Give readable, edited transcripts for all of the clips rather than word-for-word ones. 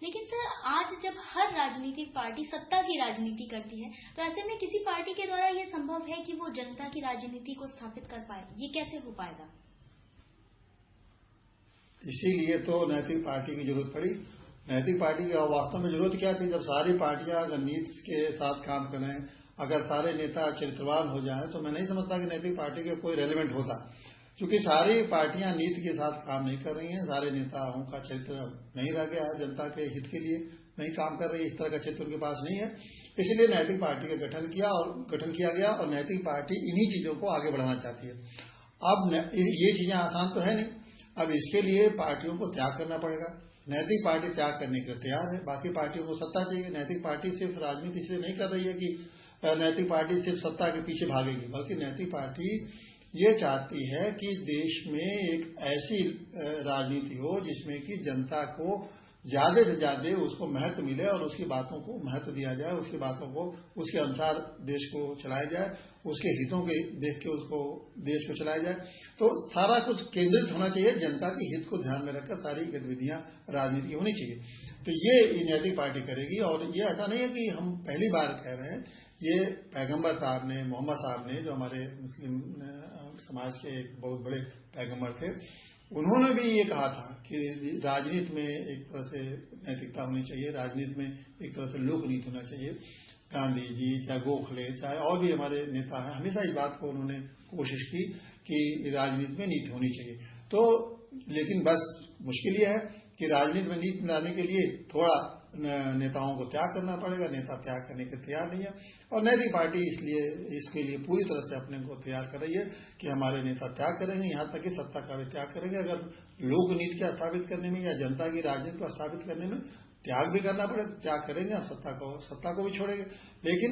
लेकिन सर आज जब हर राजनीतिक पार्टी सत्ता की राजनीति करती है, तो ऐसे में किसी पार्टी के द्वारा ये संभव है कि वो जनता की राजनीति को स्थापित कर पाए? ये कैसे हो पाएगा? इसीलिए तो नैतिक पार्टी की जरूरत पड़ी। नैतिक पार्टी की वास्तव में जरूरत क्या थी? जब सारी पार्टियां अगर नीति के साथ काम करें, अगर सारे नेता चरित्रवान हो जाएं, तो मैं नहीं समझता कि नैतिक पार्टी का कोई रेलिवेंट होता। क्योंकि सारी पार्टियां नीति के साथ काम नहीं कर रही हैं, सारे नेताओं का चरित्र नहीं रह गया है, जनता के हित के लिए नहीं काम कर रही, इस तरह का चरित्र उनके पास नहीं है। इसलिए नैतिक पार्टी का गठन किया गया और नैतिक पार्टी इन्हीं चीजों को आगे बढ़ाना चाहती है। अब ये चीजें आसान तो है नहीं, अब इसके लिए पार्टियों को त्याग करना पड़ेगा। नैतिक पार्टी त्याग करने के लिए तैयार है, बाकी पार्टियों को सत्ता चाहिए। नैतिक पार्टी सिर्फ राजनीति इसलिए नहीं कर रही है कि नैतिक पार्टी सिर्फ सत्ता के पीछे भागेगी, बल्कि नैतिक पार्टी ये चाहती है कि देश में एक ऐसी राजनीति हो जिसमें कि जनता को ज्यादा से ज्यादा उसको महत्व मिले और उसकी बातों को महत्व दिया जाए, उसकी बातों को उसके अनुसार देश को चलाया जाए, उसके हितों के देख के उसको देश को चलाया जाए। तो सारा कुछ केंद्रित होना चाहिए, जनता के हित को ध्यान में रखकर सारी गतिविधियां राजनीति की होनी चाहिए। तो ये नैतिक पार्टी करेगी। और ये ऐसा नहीं है कि हम पहली बार कह रहे हैं, ये पैगंबर साहब ने, मोहम्मद साहब ने, जो हमारे मुस्लिम समाज के एक बहुत बड़े पैगंबर थे, उन्होंने भी ये कहा था कि राजनीति में एक तरह से नैतिकता होनी चाहिए, राजनीति में एक तरह से लोकनीति होना चाहिए। गांधी जी, चाहे गोखले, चाहे और भी हमारे नेता हैं, हमेशा इस बात को उन्होंने कोशिश की कि राजनीति में नीति होनी चाहिए। तो लेकिन बस मुश्किल यह है कि राजनीति में नीति लाने के लिए थोड़ा नेताओं को त्याग करना पड़ेगा। नेता त्याग करने के तैयार नहीं है और नैतिक पार्टी इसके लिए पूरी तरह से अपने को तैयार कर रही है कि हमारे नेता त्याग करेंगे, यहां तक कि सत्ता का भी त्याग करेंगे। अगर लोकनीति को स्थापित करने में या जनता की राजनीति को स्थापित करने में त्याग भी करना पड़े तो त्याग करेंगे, और सत्ता को भी छोड़ेंगे, लेकिन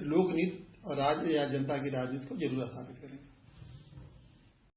लोकनीति और राज्य या जनता की राजनीति को जरूर स्थापित करेंगे।